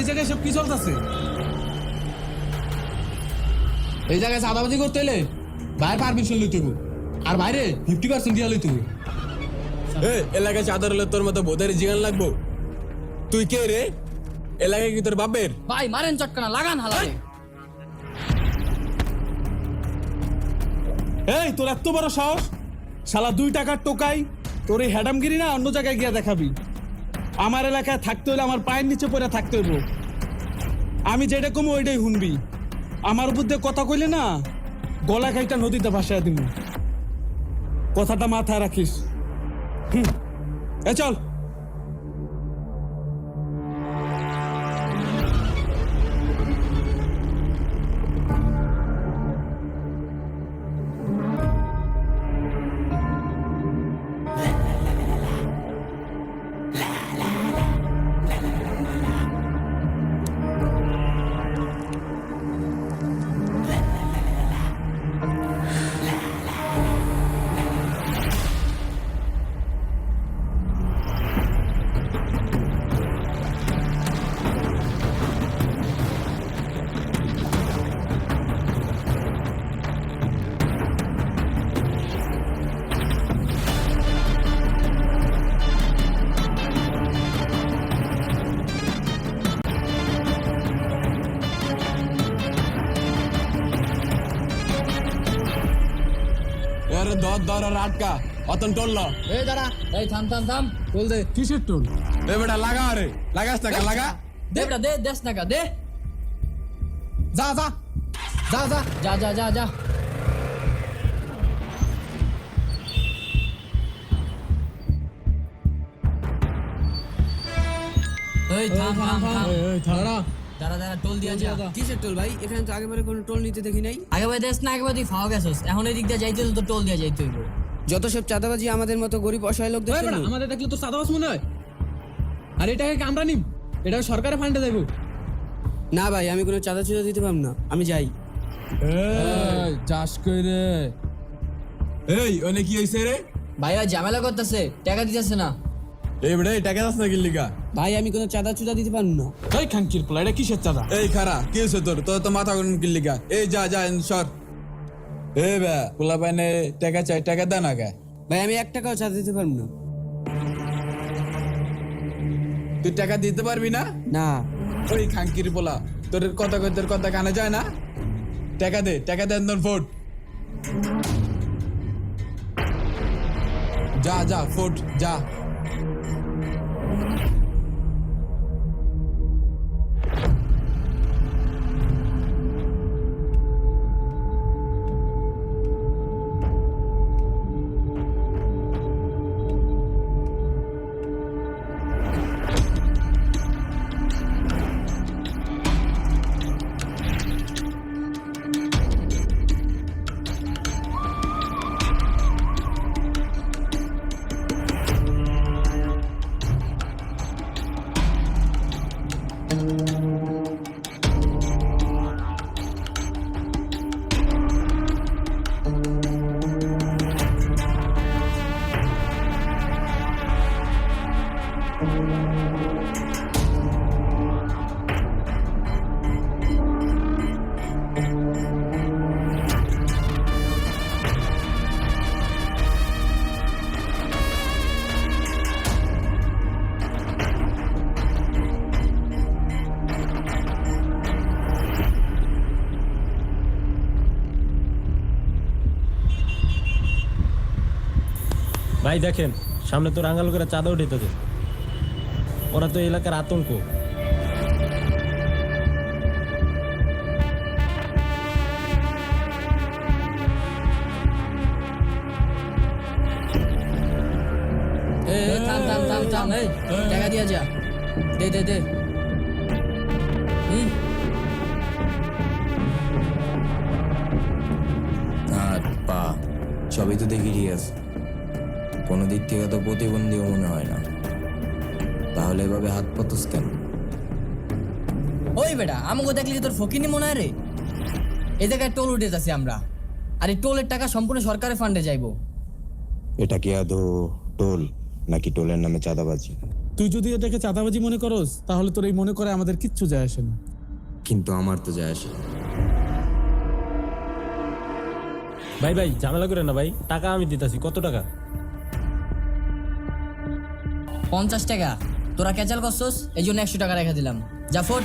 এই জায়গায় সব কি চলতেছে? এই জায়গায় চাঁদাবাজি করতে এলে বাইরে পারমিশন লইতে হবে, আর বাইরে 50% দিয়া লইতে হবে। এলাকায় চাঁদার হলে তোর মতো বোধের জিগান লাগবো। তুই কে রে? এলাকায় কি তোর বাপের? ভাই মারেন চটকানা, লাগান হালালে। এই তোর এত বড় সাহস, শালা 2 টাকার টোকাই, তোর এই হ্যাডামগিরি না অন্য জায়গায় গিয়া দেখাবি। আমার এলাকায় থাকতে হলে আমার পায়ের নিচে পড়ে থাকতে হইব। আমি যেটা কমো ওইটাই শুনবি। আমার উপর দিয়ে কথা কইলে না গলা খাইটা নদীতে ভাসায় দিব। কথাটা মাথায় রাখিস। চল। ধর আটকা অতন টোল। এই দাঁড়া, এই থাম থাম থাম, টোল দে। কিসের টোল? এ বেটা লাগা, রে লাগাস টাকা লাগা। দে বেটা দে, দেশ টাকা দে। যা যা যা যা যা যা যা যা। এই থাম থাম থাম। দাঁড়া, দাঁড়া দাঁড়া টোল দিয়া যা কিসের টোল ভাই? এখানে তো আগেবারে কোনো টোল নিতে দেখি নাই। আগে ভাই দেশ না আগে ভাই তুই ফাওয়া গেছস এখন এই দিক দিয়ে যাইতে হলে তো টোল দিয়া যাইতে হইব যত সব চাঁদাবাজি আমাদের মতো গরিব অসহায় লোকদের ওই বেটা, জন্য। আমাদের দেখলে তো সাদাবাস মনে হয়। আর এটাকে কি আমরা নিব? এটা সরকারের ফান্ডে দেবো। না ভাই, আমি কোনো চাঁদা চুদা দিতে পারব না, আমি যাই। চাষ করে এই ওনে কি হইছে রে? ভাইয়া ঝামেলা করতেছে টাকা দিতেছে না এই বেটা এই টাকা দাস না কিল্লিকা? ভাই আমি কোনো চাঁদা চুদা দিতে পারব না। এই খানকির পোলা এটা কিসের চাঁদা? এই খারা কি হইছে তোর? তোর তো মাথা গরম কিল্লিকা। এই যা যা সর। এই বে পোলা পাইনে টাকা চাই, টাকা দে না কে? ভাই আমি 1 টাকাও চাঁদা দিতে পারব না। তুই টাকা দিতে পারবি না? না ওই খানকির পোলা তোর কথা কানে যায় না? টাকা দে তোর ফোট। যা যা ফোট যা। ভাই দেখেন সামনে তো রাঙ্গা লোকেরা চাঁদা উঠেছে, ওরা তো এলাকার আতঙ্ক। থাম থাম থাম থাম এই টাকা দিয়া যা দে দে দে হাত পা সবই তো দেখি ঠিক আছে, কোনো দিক থেকে তো প্রতিবন্ধীও মনে হয় না, তাহলে এভাবে হাত পাতস কেন? ওই বেটা আমাকে দেখলি কি তোর ফকিনি মনে হয় রে? এই জায়গায় টোল উঠে যাচ্ছি আমরা, আর এই টোলের টাকা সম্পূর্ণ সরকারের ফান্ডে যাইবো। এটা কি আদৌ টোল নাকি টোলের নামে চাঁদাবাজি? তুই যদি এটাকে চাঁদাবাজি মনে করস তাহলে তোর এই মনে করে আমাদের কিচ্ছু যায় আসে না। কিন্তু আমার তো যায় আসে। ভাই ভাই ঝামেলা করে না ভাই, টাকা আমি দিতেছি। কত টাকা? 50 টাকা। তোরা ক্যাচাল করছস এই জন্য 100 টাকা রেখে দিলাম। যা ফোট।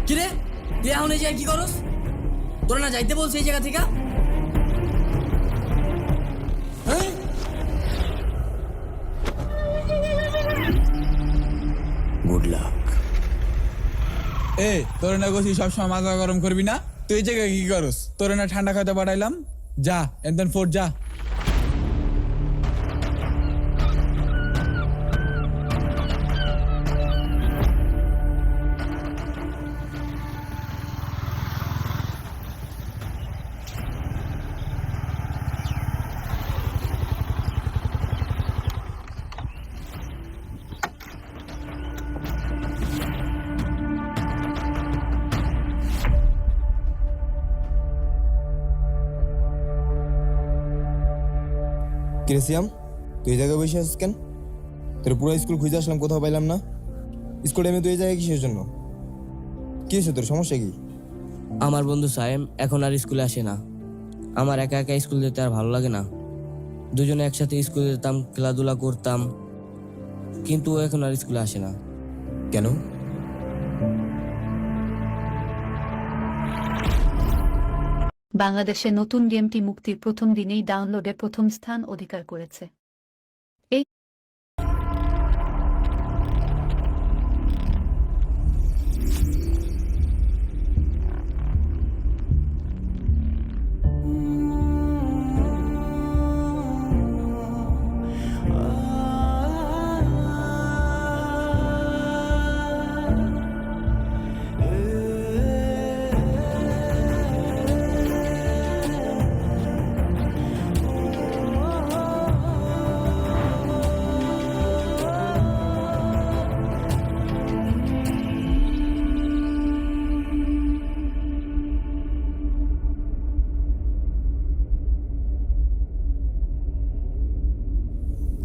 কিরে তুই এখন এই জায়গায় কি করস? তোরা না যাইতে বলছে এই জায়গা থেকে? Good luck. এ তোর না গছি সবসময় মাথা গরম করবি না? তুই এই জায়গায় কি করস? তোর না ঠান্ডা খাইতে পাঠাইলাম, যা এনদেন ফোট যা। ক্রেসিয়াম, তুই এই জায়গায় বসে আছিস কেন? তোর পুরো স্কুল খুঁজে আসলাম, কোথাও পাইলাম না। স্কুল টাইমে তুই এই জায়গায় কিসের জন্য? কি হয়েছে তোর, সমস্যা কি? আমার বন্ধু সায়েম এখন আর স্কুলে আসে না। আমার একা একা স্কুল যেতে আর ভালো লাগে না। দুজনে একসাথে স্কুলে যেতাম, খেলাধুলা করতাম, কিন্তু ও এখন আর স্কুলে আসে না। কেন? বাংলাদেশে নতুন গেমটি মুক্তির প্রথম দিনেই ডাউনলোডে প্রথম স্থান অধিকার করেছে। এই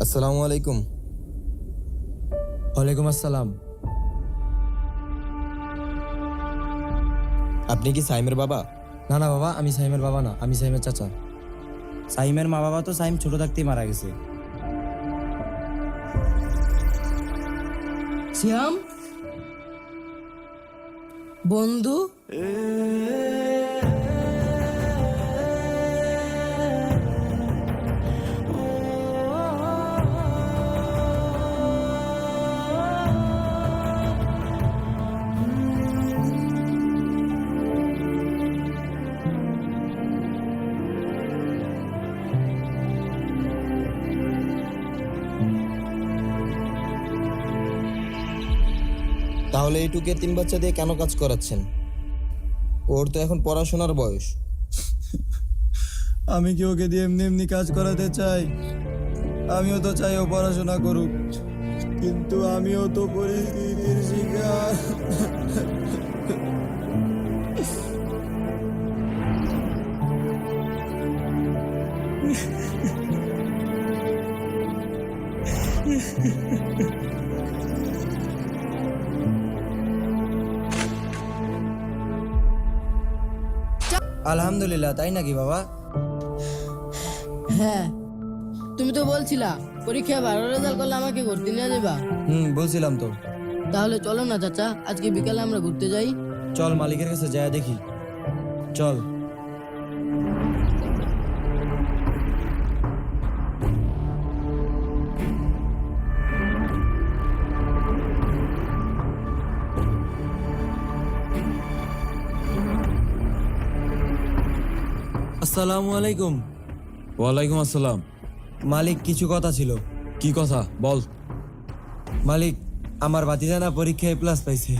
আসসালামু আলাইকুম। ওয়ালাইকুম আসসালাম। আপনি কি সাইমের বাবা? না না বাবা, আমি সাইমের বাবা না, আমি সাইমের চাচা। সাইমের মা বাবা তো সাইম ছোট থাকতেই মারা গেছে। শ্যাম বন্ধু, তাহলে এইটুকে তিন বাচ্চা দিয়ে কেন কাজ করাচ্ছেন? ওর তো এখন পড়াশোনার বয়স। আমি কি ওকে দিয়ে এমনি এমনি কাজ করাতে চাই? আমিও তো চাই ও পড়াশোনা করুক, কিন্তু আমিও তো পরিস্থিতির শিকার। আলহামদুলিল্লাহ, তাই নাকি বাবা? হ্যাঁ, তুমি তো বলছিলা পরীক্ষায় ভালো রেজাল্ট করলে আমাকে ঘুরতে নিয়ে যাবা। বলছিলাম তো। তাহলে চলো না চাচা, আজকে বিকালে আমরা ঘুরতে যাই। চল মালিকের কাছে যায় দেখি, চল। আসসালামু আলাইকুম। ওয়ালাইকুম আসসালাম। মালিক, কিছু কথা ছিল। কি কথা বল। মালিক, আমার ভাতিজা না পরীক্ষায় প্লাস পাইছে।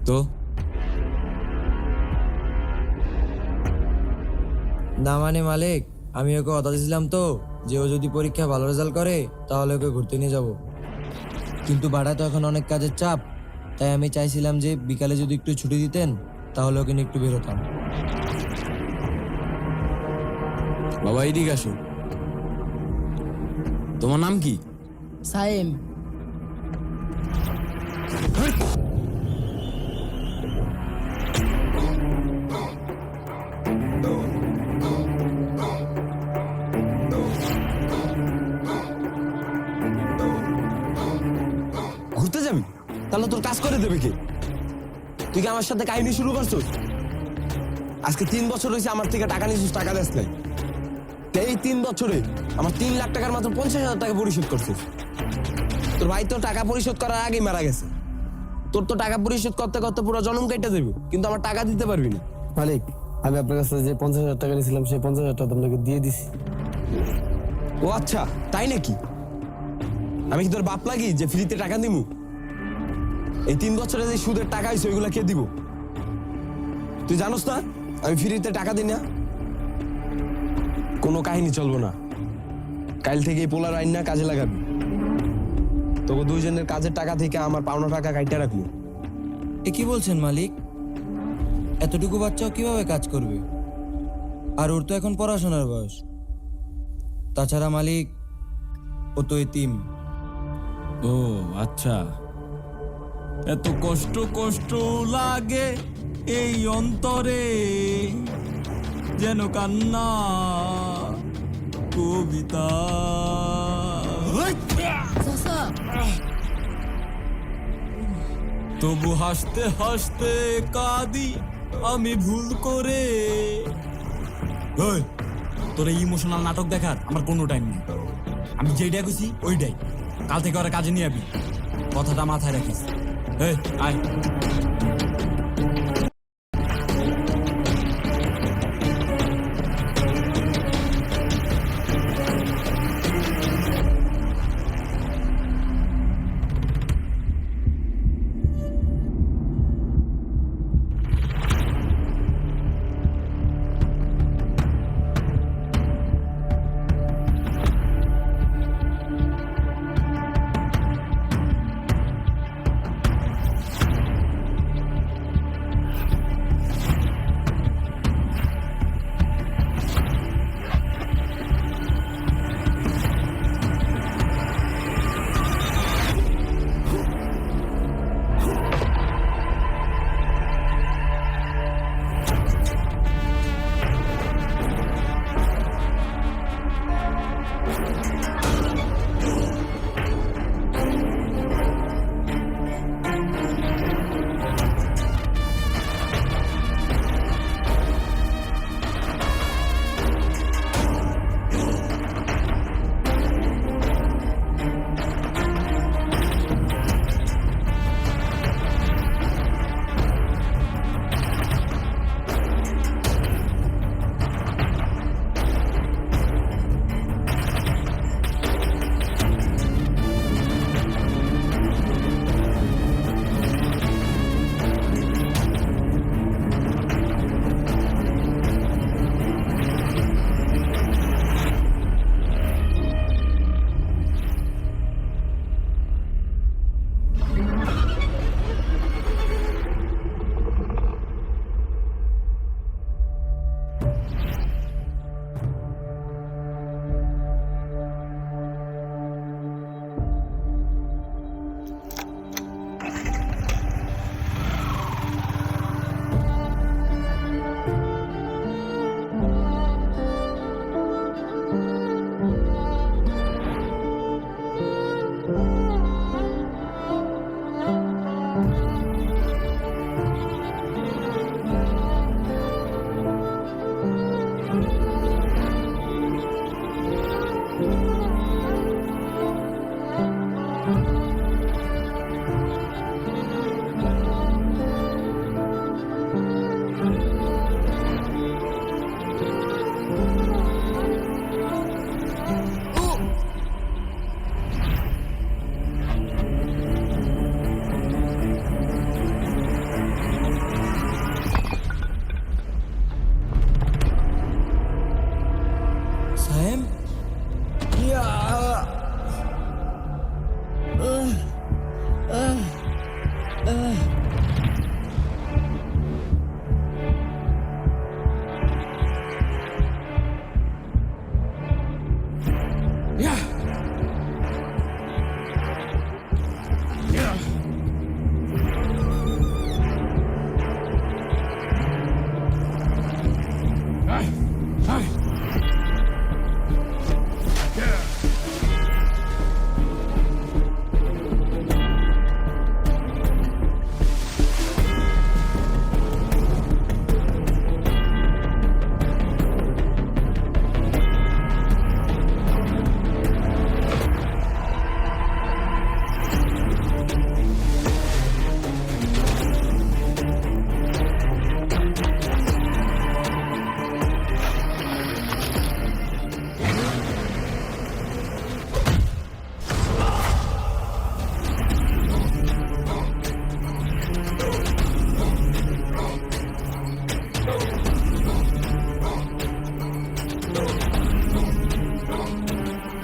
তো না মানে মালিক, আমি ওকে কথা দিয়েছিলাম তো যে ও যদি পরীক্ষা ভালো রেজাল্ট করে তাহলে ওকে ঘুরতে নিয়ে যাব, কিন্তু বাড়ায় তো এখন অনেক কাজের চাপ, তাই আমি চাইছিলাম যে বিকালে যদি একটু ছুটি দিতেন তাহলে ওকে নিয়ে একটু বেরোতাম। বাবা এদিকে আসো। তোমার নাম কি? সাইম। ঘুরতে যাবি? তাহলে তোর কাজ করে দেবে কে? তুই কি আমার সাথে কাহিনী শুরু করছিস? আজকে 3 বছর হয়েছে আমার থেকে টাকা নিয়েছিস, টাকা দেস নাই। তো এই 3 বছরে আমার 3 লাখ টাকার মাত্র 50,000 টাকা পরিশোধ করছিস। তোর ভাই তো টাকা পরিশোধ করার আগেই মারা গেছে। তোর তো টাকা পরিশোধ করতে করতে পুরো জন্ম কেটে দেবে, কিন্তু আমার টাকা দিতে পারবি না। মালিক, আমি আপনার কাছে যে 50,000 টাকা নিয়েছিলাম সেই 50,000 টাকা আপনাকে দিয়ে দিছি। ও আচ্ছা, তাই নাকি? আমি কি তোর বাপ লাগি যে ফ্রিতে টাকা দিমু? এই 3 বছরে যে সুদের টাকা হয়েছে ওইগুলা কে দিব? তুই জানোস না আমি ফ্রিতে টাকা দিই না? কোনো কাহিনী চলবো না। কাল থেকে এই পোলার আইন না কাজে লাগাবি। তোকে দুইজনের কাজের টাকা থেকে আমার পাওনা টাকা কাইটা রাখবো। এ কি বলছেন মালিক? এতটুকু বাচ্চাও কিভাবে কাজ করবে? আর ওর তো এখন পড়াশোনার বয়স। তাছাড়া মালিক, ও তো এতিম। ও আচ্ছা, এত কষ্ট কষ্ট লাগে এই অন্তরে, যেন কান্না কবিতা। চাচা, তবু হাসতে হাসতে কাঁদি আমি ভুল করে, ওই তোর এই ইমোশনাল নাটক দেখার আমার কোনো টাইম নেই। আমি যেইটা কইছি ওইটাই, কাল থেকে ওরা কাজে নিয়ে আবি, কথাটা মাথায় রাখিস। এই আয়।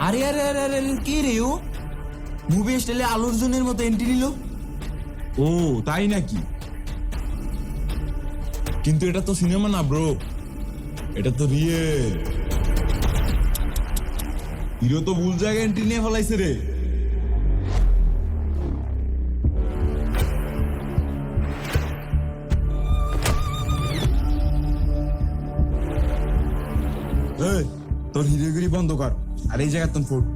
আরে আরে আরে আরে কি রে ও মুভি স্টাইলে আলু অর্জুনের মতো এন্ট্রি নিল। ও তাই নাকি? কিন্তু এটা তো সিনেমা না ব্রো, এটা তো রিয়েল। হিরো তো ভুল জায়গায় এন্ট্রি নিয়ে ফেলাইছে রে। এই, তোর হিরোগিরি বন্ধ কর আর এই জায়গা তোর ফুট।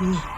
Ugh.